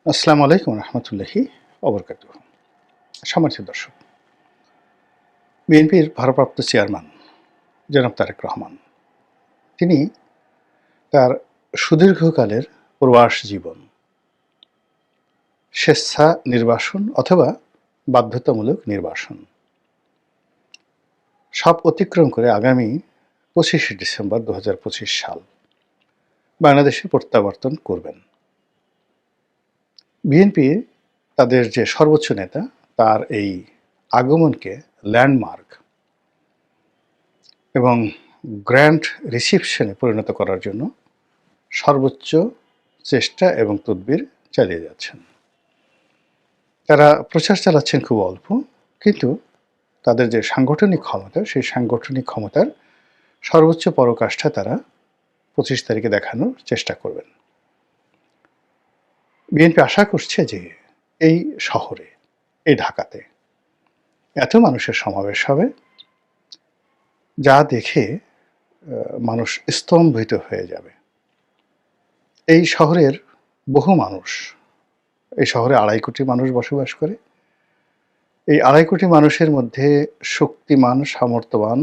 আসসালামু আলাইকুম রহমতুল্লাহি অবরকাতুহ। সম্মানিত দর্শক, বিএনপির ভারপ্রাপ্ত চেয়ারম্যান জনাব তারেক রহমান তিনি তার সুদীর্ঘকালের প্রবাস জীবন স্বেচ্ছা নির্বাসন অথবা বাধ্যতামূলক নির্বাসন সব অতিক্রম করে আগামী ২৫শে ডিসেম্বর ২০২৫ সাল বাংলাদেশে প্রত্যাবর্তন করবেন। বিএনপি তাদের যে সর্বোচ্চ নেতা তার এই আগমনকে ল্যান্ডমার্ক এবং গ্র্যান্ড রিসিপশনে পরিণত করার জন্য সর্বোচ্চ চেষ্টা এবং তদবির চালিয়ে যাচ্ছেন। তারা প্রচার চালাচ্ছেন খুব অল্প, কিন্তু তাদের যে সাংগঠনিক ক্ষমতা সেই সাংগঠনিক ক্ষমতার সর্বোচ্চ পরাকাষ্ঠা তারা ২৫ তারিখে দেখানোর চেষ্টা করবেন। বিএনপি আশা করছে যে এই শহরে, এই ঢাকাতে এত মানুষের সমাবেশ হবে যা দেখে মানুষ স্তম্ভিত হয়ে যাবে। এই শহরের বহু মানুষ, এই শহরে ২.৫ কোটি মানুষ বসবাস করে। এই ২.৫ কোটি মানুষের মধ্যে শক্তিমান, সামর্থ্যবান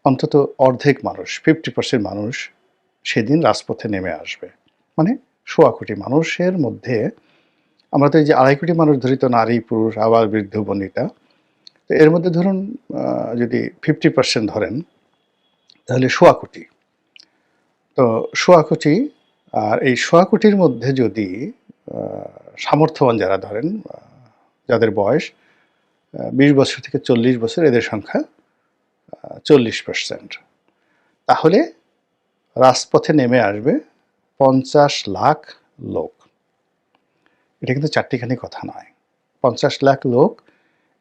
অন্তত অর্ধেক মানুষ, 50% মানুষ সেদিন রাজপথে নেমে আসবে। মানে ১.৫ কোটি মানুষের মধ্যে আমরা তো এই যে ২.৫ কোটি মানুষ ধরি, তো নারী, পুরুষ, আবার বৃদ্ধ, বনিতা। তো এর মধ্যে ধরুন যদি 50% ধরেন তাহলে ১.৫ কোটি। তো ১.৫ কোটি, আর এই ১.৫ কোটির মধ্যে যদি সামর্থ্যবান যারা ধরেন, যাদের বয়স ২০ বছর থেকে ৪০ বছর, এদের সংখ্যা ৪০%। তাহলে রাজপথে নেমে আসবে ৫০ লাখ লোক। এটা কিন্তু চারটিখানি কথা নয়। ৫০ লাখ লোক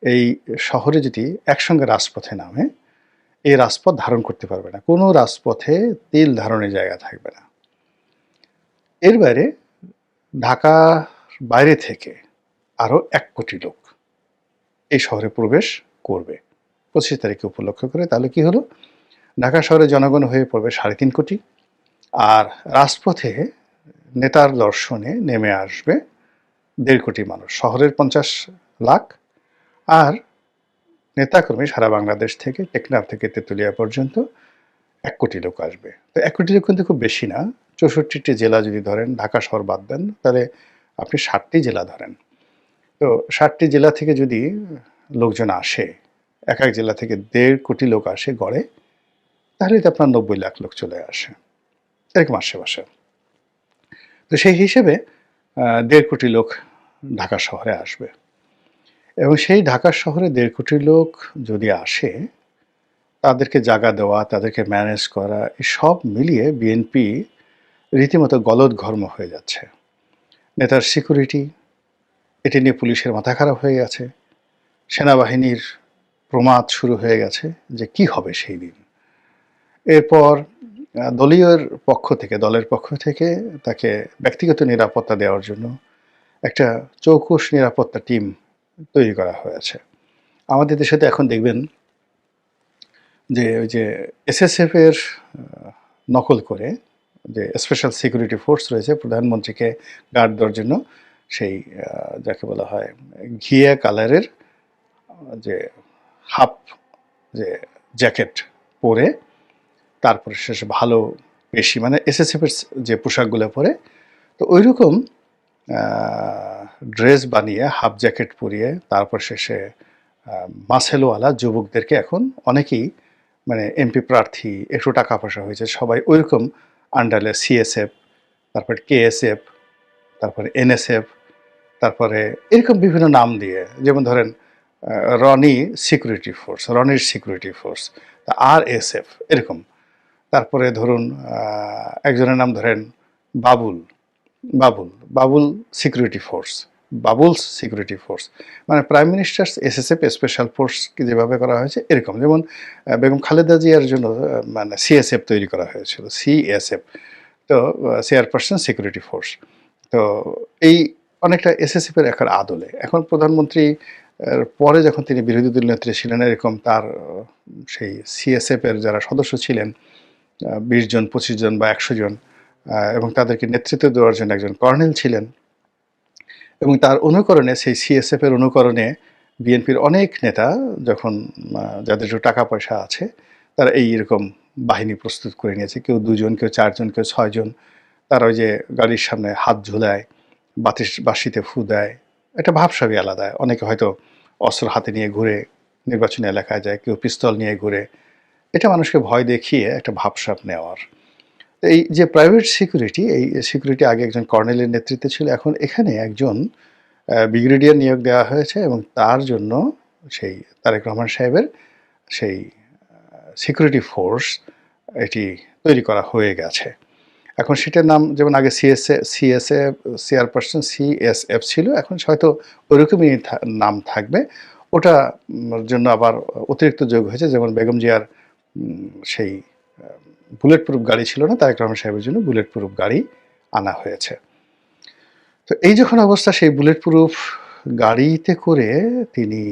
এই শহরে যদি একসঙ্গে রাজপথে নামে, এই রাজপথ ধারণ করতে পারবে না। কোনো রাজপথে তিল ধারণের জায়গা থাকবে না। এর বাইরে ঢাকার বাইরে থেকে আরও ১ কোটি লোক এই শহরে প্রবেশ করবে ২৫ তারিখে উপলক্ষ করে। তাহলে কি হলো, ঢাকা শহরে জনগণ হয়ে পড়বে ৩.৫ কোটি, আর রাজপথে নেতার দর্শনে নেমে আসবে ১.৫ কোটি মানুষ। শহরের ৫০ লাখ, আর নেতাকর্মী সারা বাংলাদেশ থেকে, টেকনাফ থেকে তেঁতুলিয়া পর্যন্ত ১ কোটি লোক আসবে। তো ১ কোটি লোক কিন্তু খুব বেশি না। ৬৪টি জেলা যদি ধরেন, ঢাকা শহর বাদ দেন, তাহলে আপনি ৬০টি জেলা ধরেন। তো ৬০টি জেলা থেকে যদি লোকজন আসে, এক এক জেলা থেকে ১.৫ কোটি লোক আসে গড়ে, তাহলে তো আপনার ৯০ লাখ লোক চলে আসে এরকম আশেপাশে। তো সেই হিসেবে ১.৫ কোটি লোক ঢাকা শহরে আসবে, এবং সেই ঢাকা শহরে ১.৫ কোটি লোক যদি আসে, তাদেরকে জায়গা দেওয়া, তাদেরকে ম্যানেজ করা, সব মিলিয়ে বিএনপি রীতিমতো গলদঘর্ম হয়ে যাচ্ছে। নেতার সিকিউরিটি, এটি নিয়ে পুলিশের মাথা খারাপ হয়ে গেছে। সেনাবাহিনীর প্রমাদ শুরু হয়ে গেছে যে কি হবে সেই দিন। এরপর দলের পক্ষ থেকে তাকে ব্যক্তিগত নিরাপত্তা দেওয়ার জন্য একটা চৌকুশ নিরাপত্তা টিম তৈরি করা হয়েছে। আমাদের দেশে তো এখন দেখবেন যে ওই যে এসএসএফ এর নকল করে যে স্পেশাল সিকিউরিটি ফোর্স রয়েছে, প্রধানমন্ত্রীকে গার্ড দেওয়ার জন্য সেই যাকে বলা হয় ঘিয়া কালারের যে হাফ যে জ্যাকেট পরে, তারপরে শেষে ভালো বেশি, মানে এসএসএফ এর যে পোশাকগুলো পরে, তো ওই রকম ড্রেস বানিয়ে হাফ জ্যাকেট পরিয়ে তারপর শেষে মাসেলওয়ালা যুবকদেরকে এখন অনেকেই, মানে এমপি প্রার্থী, একটু টাকা পয়সা হয়েছে, সবাই ওইরকম আন্ডারে সিএসএফ, তারপরে কেএসএফ, তারপরে এনএসএফ, তারপরে এরকম বিভিন্ন নাম দিয়ে, যেমন ধরেন রনির সিকিউরিটি ফোর্স, আরএসএফ এরকম। তারপরে ধরুন একজনের নাম ধরেন Babul Babul Babul security force, Babul's security force, মানে প্রাইম মিনিস্টার্স এসএসএফ স্পেশাল ফোর্সকে যেভাবে করা হয়েছে এরকম। যেমন বেগম খালেদা জিয়ার জন্য মানে সিএসএফ তৈরি করা হয়েছিল, সিএসএফ, তো চেয়ারপারসন সিকিউরিটি ফোর্স। তো এই অনেকটা এসএসএফের একটা আদলে এখন প্রধানমন্ত্রী পরে যখন তিনি বিরোধী দল নেত্রী ছিলেন, এরকম তার সেই সিএসএফের যারা সদস্য ছিলেন ২০ জন, ২৫ জন বা ১০০ জন, এবং তাদেরকে নেতৃত্ব দেওয়ার জন্য একজন কর্নেল ছিলেন। এবং তার অনুকরণে সেই সিএসএফ এর অনুকরণে বিএনপির অনেক নেতা যখন যাদের একটু টাকা পয়সা আছে তারা এইরকম বাহিনী প্রস্তুত করে নিয়েছে। কেউ ২ জন, কেউ ৪ জন, কেউ ৬ জন। তারা ওই যে গাড়ির সামনে হাত ঝুলায়, বাঁশিতে ফু দেয়। একটা ভাবসাবই আলাদা। অনেকে হয়তো অস্ত্র হাতে নিয়ে ঘুরে নির্বাচনী এলাকায় যায়, কেউ পিস্তল নিয়ে ঘুরে। এটা মানুষকে ভয় দেখিয়ে একটা ভাবসাব নেওয়ার। এই যে প্রাইভেট সিকিউরিটি, এই সিকিউরিটি আগে একজন কর্নেলের নেতৃত্বে ছিল। এখন এখানে একজন ব্রিগেডিয়ার নিয়োগ দেওয়া হয়েছে এবং তার জন্য সেই তারেক রহমান সাহেবের সেই সিকিউরিটি ফোর্স এটি তৈরি করা হয়ে গেছে। এখন সেটার নাম যেমন আগে চেয়ারপারসন সিএসএফ ছিল, এখন হয়তো ওইরকমই নাম থাকবে। ওটা জন্য আবার অতিরিক্ত যোগ হয়েছে, যেমন বেগম জিয়ার সেই বুলেট প্রুফ গাড়ি ছিল না, তারেক রহমান সাহেবের জন্য বুলেট প্রুফ গাড়ি আনা হয়েছে। তো এই যখন অবস্থা, সেই বুলেট প্রুফ গাড়িতে করে তিনি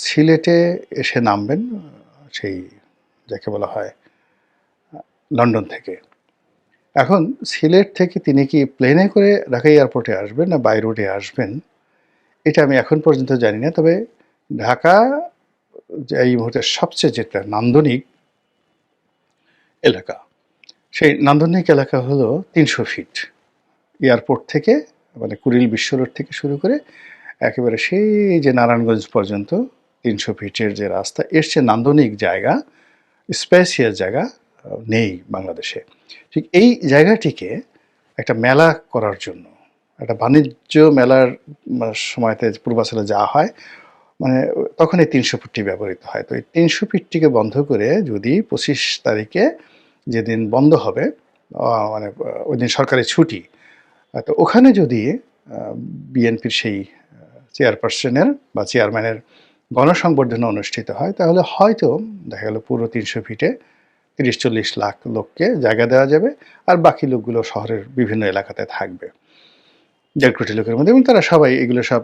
সিলেটে এসে নামবেন, সেই যাকে বলা হয় লন্ডন থেকে। এখন সিলেট থেকে তিনি কি প্লেনে করে ঢাকা এয়ারপোর্টে আসবেন না বাই রোডে আসবেন, এটা আমি এখন পর্যন্ত জানি না। তবে ঢাকা যে এই মুহূর্তে সবচেয়ে যেটা নান্দনিক এলাকা, সেই নান্দনিক এলাকা হলো ৩০০ ফিট এয়ারপোর্ট থেকে, মানে কুড়িল বিশ্ব রোড থেকে শুরু করে একেবারে সেই যে নারায়ণগঞ্জ পর্যন্ত ৩০০ ফিটের যে রাস্তা, এর চেয়ে নান্দনিক জায়গা, স্পেসিয়াস জায়গা নেই বাংলাদেশে। ঠিক এই জায়গাটিকে একটা মেলা করার জন্য, একটা বাণিজ্য মেলার সময়তে পূর্বাচলে যাওয়া হয়, মানে তখন এই ৩০০ ফিটটি ব্যবহৃত হয়। তো এই ৩০০ ফিটটিকে বন্ধ করে যদি ২৫ তারিখে যেদিন বন্ধ হবে, মানে ওই দিন সরকারি ছুটি, তো ওখানে যদি বিএনপির সেই চেয়ারপারসনের বা চেয়ারম্যানের গণসংবর্ধনা অনুষ্ঠিত হয়, তাহলে হয়তো দেখা গেল পুরো ৩০০ ফিটে ৩০-৪০ লাখ লোককে জায়গা দেওয়া যাবে, আর বাকি লোকগুলো শহরের বিভিন্ন এলাকাতে থাকবে ১.৫ কোটি লোকের মধ্যে, এবং তারা সবাই এগুলো সব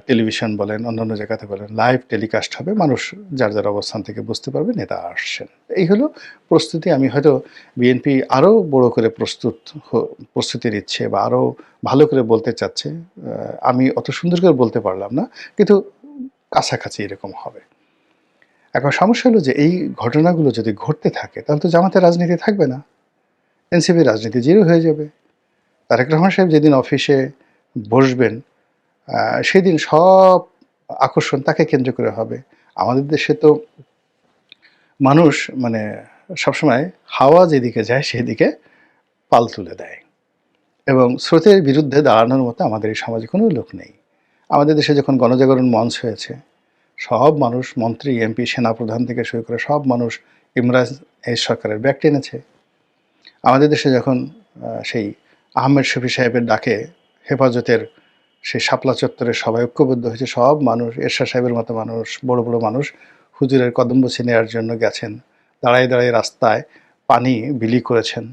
টেলিভিশন বলেন, অন্যান্য জায়গাতে বলেন, লাইভ টেলিকাস্ট হবে, মানুষ যার যার অবস্থান থেকে বুঝতে পারবে নেতা আসছেন। এই হলো প্রস্তুতি। আমি হয়তো বিএনপি আরও বড় করে প্রস্তুতি নিচ্ছে বা আরও ভালো করে বলতে চাচ্ছে, আমি অত সুন্দর করে বলতে পারলাম না, কিন্তু কাছাকাছি এরকম হবে। এখন সমস্যা হলো যে এই ঘটনাগুলো যদি ঘটতে থাকে, তাহলে তো জামাতের রাজনীতি থাকবে না, এনসিপির রাজনীতি জিরো হয়ে যাবে। তারেক রহমান সাহেব যেদিন অফিসে বসবেন, সেদিন সব আকর্ষণ তাকে কেন্দ্র করে হবে। আমাদের দেশে তো মানুষ মানে সবসময় হাওয়া যেদিকে যায় সেদিকে পাল তুলে দেয়, এবং স্রোতের বিরুদ্ধে দাঁড়ানোর মতো আমাদের এই সমাজে কোনো লোক নেই। আমাদের দেশে যখন গণজাগরণ মঞ্চ হয়েছে, সব মানুষ, মন্ত্রী, এমপি, সেনাপ্রধান থেকে শুরু করে সব মানুষ ইমরান এই সরকারের ব্যাগ টেনেছে। আমাদের দেশে যখন সেই আহমেদ শফি সাহেবের ডাকে হেফাজতের সেই শাপলা চত্বরে সবাই ঐক্যবদ্ধ হয়েছে, সব মানুষ, এরশাদ সাহেবের মতো মানুষ, বড় বড় মানুষ হুজুরের কদম বসে নেওয়ার জন্য গেছেন, দাঁড়ায় দাঁড়ায় রাস্তায় পানি বিলি করেছেন।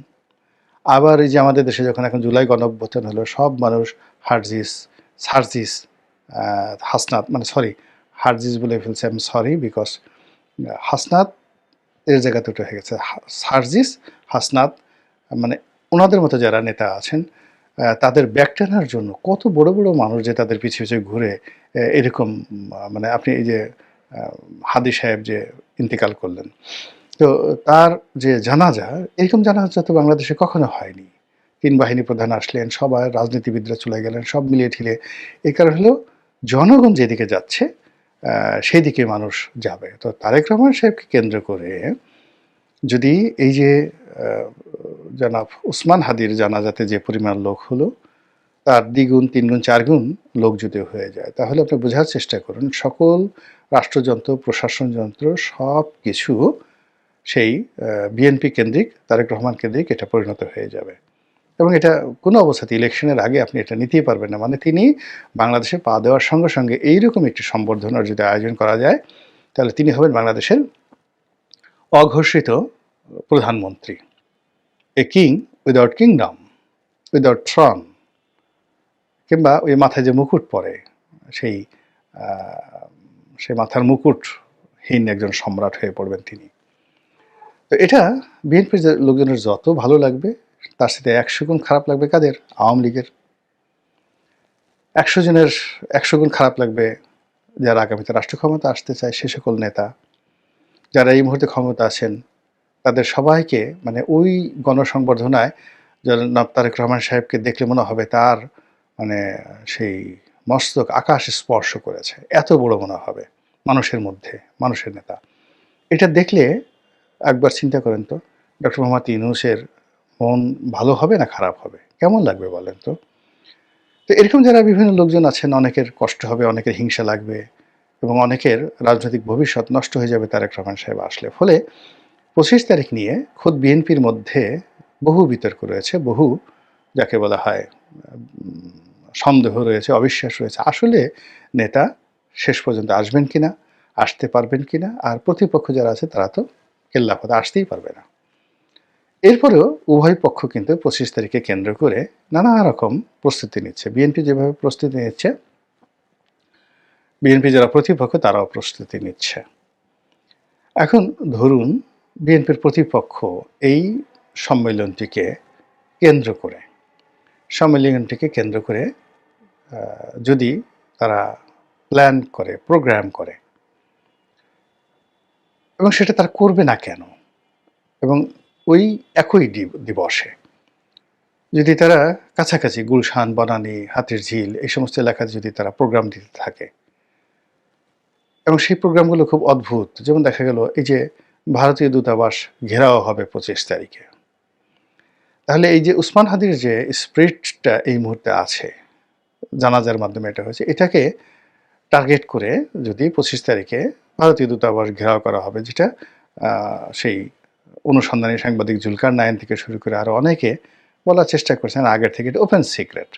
আবার এই যে আমাদের দেশে যখন এখন জুলাই গণঅভ্যুত্থান হলো, সব মানুষ সার্জিস হাসনাত, মানে সরি, হারজিস বলে ফেলছে, আমি সরি, বিকজ হাসনাত এর জায়গাতে উঠে হয়ে গেছে সার্জিস, হাসনাত, মানে ওনাদের মতো যারা নেতা আছেন, তাদের ব্যাক টানার জন্য কত বড় বড় মানুষ যে তাদের পিছু পিছু ঘুরে এরকম, মানে আপনি এই যে হাদি সাহেব যে ইন্তেকাল করলেন, তো তার যে জানাজা, এরকম জানাজা তো বাংলাদেশে কখনো হয়নি। ৩ বাহিনী প্রধান আসলেন, সবাই রাজনীতিবিদরা চলে গেলেন, সব মিলিয়ে ঠিলে। এই কারণ হলো জনগণ যেদিকে যাচ্ছে সেই দিকে মানুষ যাবে। তো তারেক রহমান সাহেবকে কেন্দ্র করে যদি এই যে জনাব উসমান হাদির জানাজাতে যে পরিমাণ লোক হলো, তার দ্বিগুণ, ৩ গুণ, ৪ গুণ লোক যদি হয়ে যায়, তাহলে আপনি বোঝার চেষ্টা করুন, সকল রাষ্ট্রযন্ত্র, প্রশাসন যন্ত্র সব কিছু সেই বিএনপি কেন্দ্রিক, তারেক রহমান কেন্দ্রিক এটা পরিণত হয়ে যাবে। এবং এটা কোনো অবস্থাতে ইলেকশনের আগে আপনি এটা নিতেই পারবেন না। মানে তিনি বাংলাদেশে পা দেওয়ার সঙ্গে সঙ্গে এইরকম একটি সম্বর্ধনার যদি আয়োজন করা যায়, তাহলে তিনি হবেন বাংলাদেশের অঘোষিত প্রধানমন্ত্রী। A king without kingdom, without Throne, কিংবা ওই মাথায় যে মুকুট পরে, সেই সেই মাথার মুকুটহীন একজন সম্রাট হয়ে পড়বেন তিনি। তো এটা বিএনপির লোকজনের যত ভালো লাগবে, তার সাথে ১০০ গুণ খারাপ লাগবে কাদের? আওয়ামী লীগের। ১০০ জনের ১০০ গুণ খারাপ লাগবে যারা আগামীতে রাষ্ট্র ক্ষমতা আসতে চায় সে সকল নেতা, যারা এই মুহূর্তে ক্ষমতা আছেন তাদের সবাইকে মানে ওই গণসংবর্ধনায় জনাব তারেক রহমান সাহেবকে দেখলে মনে হবে তার মানে সেই মস্তক আকাশ স্পর্শ করেছে, এত বড় মনে হবে মানুষের মধ্যে, মানুষের নেতা। এটা দেখলে একবার চিন্তা করেন তো ডক্টর মোহাম্মদ ইউনূসের মন ভালো হবে না খারাপ হবে, কেমন লাগবে বলেন তো? তো এরকম যারা বিভিন্ন লোকজন আছেন অনেকের কষ্ট হবে, অনেকের হিংসা লাগবে এবং অনেকের রাজনৈতিক ভবিষ্যৎ নষ্ট হয়ে যাবে তারেক রহমান সাহেব আসলে। ফলে ২৫ তারিখ নিয়ে খোদ বিএনপির মধ্যে বহু বিতর্ক রয়েছে, বহু যাকে বলা হয় সন্দেহ রয়েছে, অবিশ্বাস রয়েছে। আসলে নেতা শেষ পর্যন্ত আসবেন কিনা, আসতে পারবেন কিনা, আর প্রতিপক্ষ যারা আছে তারা তো কেল্লাফতে আসতেই পারবে না। এরপরেও উভয় পক্ষ কিন্তু ২৫ তারিখে কেন্দ্র করে নানা রকম প্রস্তুতি নিচ্ছে। বিএনপি যেভাবে প্রস্তুতি নিচ্ছে, বিএনপি যারা প্রতিপক্ষ তারাও প্রস্তুতি নিচ্ছে। এখন ধরুন বিএনপির প্রতিপক্ষ এই সম্মেলনটিকে কেন্দ্র করে যদি তারা প্ল্যান করে, প্রোগ্রাম করে এবং সেটা তারা করবে না কেন? এবং ওই একই দিবসে যদি তারা কাছাকাছি গুলশান, বনানী, হাতিরঝিল এই সমস্ত এলাকায় যদি তারা প্রোগ্রাম দিতে থাকে এবং সেই প্রোগ্রামগুলো খুব অদ্ভুত, যেমন দেখা গেল এই যে ভারতীয় দূতাবাস ঘেরাও হবে ২৫ তারিখে, তাহলে এই যে উসমান হাদির যে স্পিরিটটা এই মুহূর্তে আছে, জানাজার মাধ্যমে এটা হয়েছে, এটাকে টার্গেট করে যদি ২৫ তারিখে ভারতীয় দূতাবাস ঘেরাও করা হবে, যেটা সেই অনুসন্ধানী সাংবাদিক জুলকার নায়েন থেকে শুরু করে আরও অনেকে বলার চেষ্টা করছেন আগের থেকে, এটা ওপেন সিক্রেট।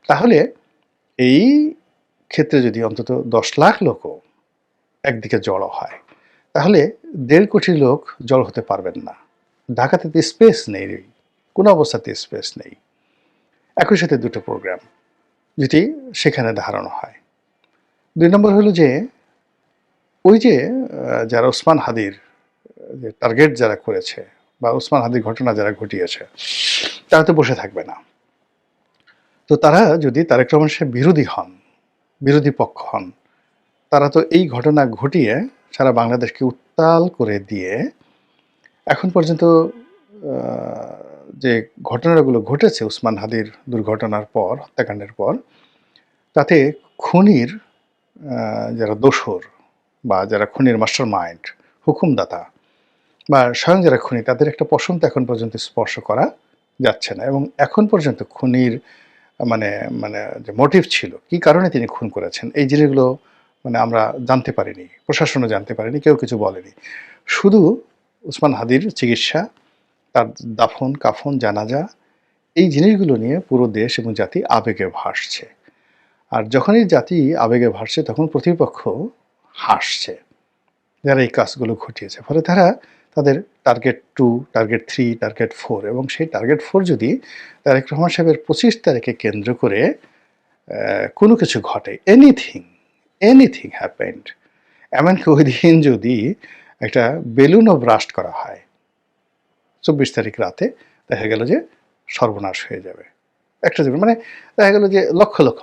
তাহলে এই ক্ষেত্রে যদি অন্তত ১০ লাখ লোকও একদিকে জড়ো হয় তাহলে ১.৫ কোটি লোক জড়ো হতে পারবেন না। ঢাকাতে তো স্পেস নেই, কোনো অবস্থাতে স্পেস নেই। একই সাথে দুটো প্রোগ্রাম যেটি সেখানে ধারণা হয়। ২ নম্বর হলো যে ওই যে যারা ওসমান হাদির যে টার্গেট যারা করেছে বা ওসমান হাদির ঘটনা যারা ঘটিয়েছে তারা তো বসে থাকবে না। তো তারা যদি তারেক রহমান সাহেব বিরোধী পক্ষ হন, তারা তো এই ঘটনা ঘটিয়ে সারা বাংলাদেশকে উত্তাল করে দিয়ে এখন পর্যন্ত যে ঘটনাগুলো ঘটেছে ওসমান হাদির দুর্ঘটনার পর, হত্যাকাণ্ডের পর, তাতে খুনির যারা দোসর বা যারা খুনির মাস্টার মাইন্ড, হুকুমদাতা বা স্বয়ং যারা খুনি, তাদের একটা পশম তো এখন পর্যন্ত স্পর্শ করা যাচ্ছে না। এবং এখন পর্যন্ত খুনির মানে মানে যে মোটিভ ছিল, কি কারণে তিনি খুন করেছেন, এই জিনিসগুলো মানে আমরা জানতে পারিনি, প্রশাসনও জানতে পারেনি, কেউ কিছু বলেনি। শুধু ওসমান হাদির চিকিৎসা, তার দাফন, কাফন, জানাজা, এই জিনিসগুলো নিয়ে পুরো দেশ এবং জাতি আবেগে ভাসছে। আর যখনই জাতি আবেগে ভাসছে তখন প্রতিপক্ষ হাসছে, যারা এই কাজগুলো ঘটিয়েছে। ফলে তারা তাদের টার্গেট 2, টার্গেট 3, টার্গেট 4 এবং সেই টার্গেট 4 যদি তারেক রহমান সাহেবের ২৫ তারিখে কেন্দ্র করে কোনো কিছু ঘটে, এনিথিং হ্যাপেন্ড, এমনকি ওই দিন যদি একটা বেলুনও ব্রাস্ট করা হয় ২৪ তারিখ রাতে, দেখা গেল যে সর্বনাশ হয়ে যাবে একটা জীবন। মানে দেখা গেল যে লক্ষ লক্ষ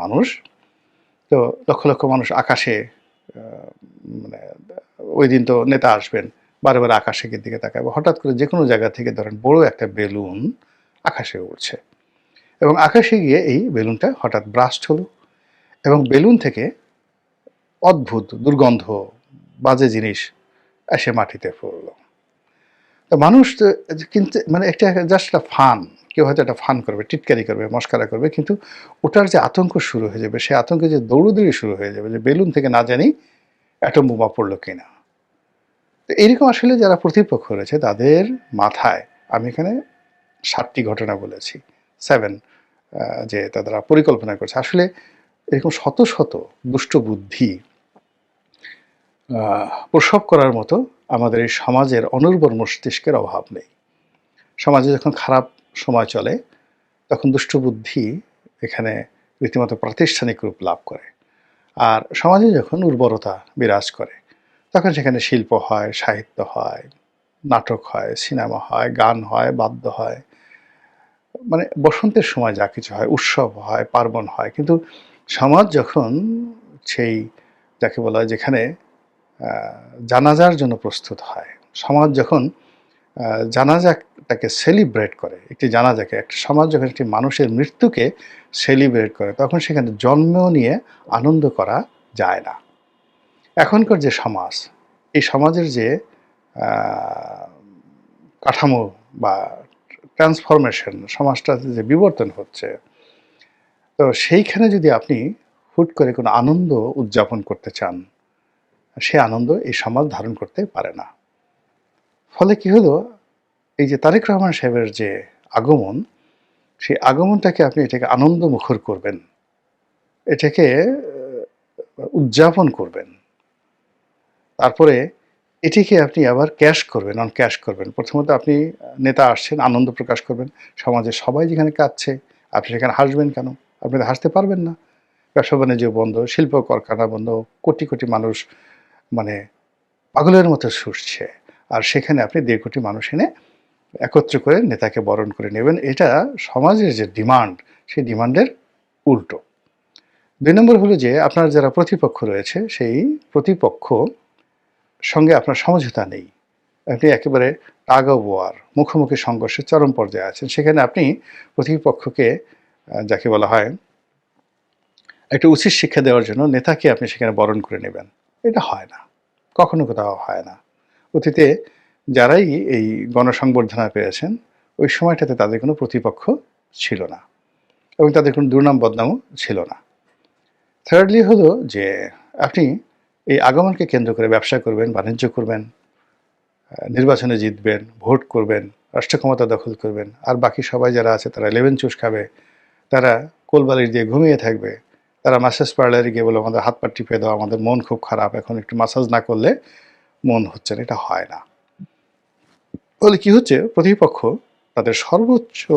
মানুষ, তো লক্ষ লক্ষ মানুষ আকাশে, মানে ওই দিন তো নেতা আসবেন, বারে বারে আকাশের দিকে তাকাবে, হঠাৎ করে যে কোনো জায়গা থেকে ধরেন বড় একটা বেলুন আকাশে উঠছে এবং আকাশে গিয়ে এই বেলুনটা হঠাৎ ব্রাস্ট হলো এবং বেলুন থেকে অদ্ভুত দুর্গন্ধ, বাজে জিনিস এসে মাটিতে পড়লো। তো মানুষ কিন্তু মানে একটা জাস্ট একটা ফান, কেউ হয়তো একটা ফান করবে, টিটকারি করবে, মস্কারা করবে, কিন্তু ওটার যে আতঙ্ক শুরু হয়ে যাবে, সেই আতঙ্কে যে দৌড়দৌড়ি শুরু হয়ে যাবে যে বেলুন থেকে না জানি অ্যাটম বোমা পড়লো কিনা। তো এইরকম আসলে যারা প্রতিপক্ষ রয়েছে তাদের মাথায়, আমি এখানে 7টি ঘটনা বলেছি, 7, যে তারা পরিকল্পনা করছে। আসলে এরকম শত শত দুষ্ট বুদ্ধি প্রসব করার মতো আমাদের এই সমাজের অনুর্বর মস্তিষ্কের অভাব নেই। সমাজে যখন খারাপ সময় চলে তখন দুষ্ট বুদ্ধি এখানে রীতিমতো প্রাতিষ্ঠানিক রূপ লাভ করে, আর সমাজে যখন উর্বরতা বিরাজ করে তখন সেখানে শিল্প হয়, সাহিত্য হয়, নাটক হয়, সিনেমা হয়, গান হয়, বাদ্য হয়, মানে বসন্তের সময় যা কিছু হয়, উৎসব হয়, পার্বণ হয়, কিন্তু সমাজ যখন সেই যাকে বলা হয় যেখানে আ জানাজার জন্য প্রস্তুত হয়, সমাজ যখন জানাজাটাকে সেলিব্রেট করে, একটি জানাজাকে একটা সমাজ যখন একটি মানুষের মৃত্যুকে সেলিব্রেট করে, তখন সেখানে জন্ম নিয়ে আনন্দ করা যায় না। এখনকার যে সমাজ, এই সমাজের যে আ কাঠামো বা ট্রান্সফরমেশন, সমাজটাতে যে বিবর্তন হচ্ছে, তো সেইখানে যদি আপনি হুট করে কোনো আনন্দ উদযাপন করতে চান, সে আনন্দ এই সমাজ ধারণ করতে পারে না। ফলে কি হলো, এই যে তারেক রহমান সাহেবের যে আগমন, সেই আগমনটাকে আপনি এটাকে আনন্দমুখর করবেন। এটাকে উদযাপন করবেন। তারপরে এটিকে আপনি আবার ক্যাশ করবেন, অন ক্যাশ করবেন। প্রথমত আপনি নেতা আসছেন, আনন্দ প্রকাশ করবেন। সমাজের সবাই যেখানে কাঁদছে, আপনি সেখানে হাসবেন কেন? আপনি তো হাসতে পারবেন না। ব্যবসা-বাণিজ্য বন্ধ, শিল্প কারখানা বন্ধ, কোটি, কোটি মানুষ মানে পাগলের মতো ছুটছে। আর সেখানে আপনি ১.৫ কোটি মানুষ এনে একত্র করে নেতাকে বরণ করে নেবেন। এটা সমাজের যে ডিমান্ড, সেই ডিমান্ডের উল্টো। ২ নম্বর হলো যে আপনার যারা প্রতিপক্ষ রয়েছে, সেই প্রতিপক্ষ সঙ্গে আপনার সমঝোতা নেই। আপনি একেবারে টাগ অফ ওয়ার, মুখোমুখি সংঘর্ষের চরম পর্যায়ে আছেন। সেখানে আপনি প্রতিপক্ষকে যাকে বলা হয় একটা উচিত শিক্ষা দেওয়ার জন্য নেতাকে আপনি সেখানে বরণ করে নেবেন। এটা হয় না। কখনো কোথাও হয় না। অতীতে যারাই এই গণসংবর্ধনা পেয়েছেন, ওই সময়টাতে তাদের কোনো প্রতিপক্ষ ছিল না এবং তাদের কোনো দুর্নাম বদনামও ছিল না। থার্ডলি হলো যে আপনি এই আগমনকে কেন্দ্র করে ব্যবসা করবেন, বাণিজ্য করবেন, নির্বাচনে জিতবেন, ভোট করবেন, রাষ্ট্র ক্ষমতা দখল করবেন। আর বাকি সবাই যারা আছে তারা লেমন চুষ খাবে, তারা কোলবালিশ দিয়ে ঘুমিয়ে থাকবে। তারা ম্যাসাজ পার্লারে গিয়ে বলবে, আমাদের হাত পা টিপে দাও, আমাদের মন খুব খারাপ, এখন একটু ম্যাসাজ না করলে মন হচ্ছে না। এটা হয় না। ফলে কি হচ্ছে, প্রতিপক্ষ তাদের সর্বোচ্চ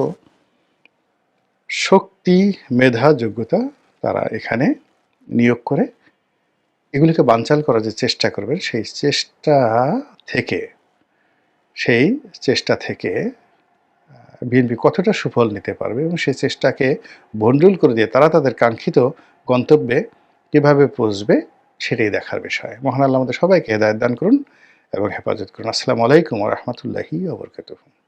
শক্তি, মেধা, যোগ্যতা তারা এখানে নিয়োগ করে এগুলিকে বানচাল করার যে চেষ্টা করবেন, থেকে সেই চেষ্টা থেকে বিএনপি কতটা সুফল নিতে পারবে এবং সেই চেষ্টাকে ভণ্ডুল করে দিয়ে তারা তাদের কাঙ্ক্ষিত গন্তব্যে কীভাবে পৌঁছবে, সেটাই দেখার বিষয়। মহান আল্লাহ আমাদের সবাইকে হেদায়েত দান করুন এবং হেফাজত করুন। আসসালামু আলাইকুম ওয়া রাহমাতুল্লাহি ওয়া বারাকাতুহু।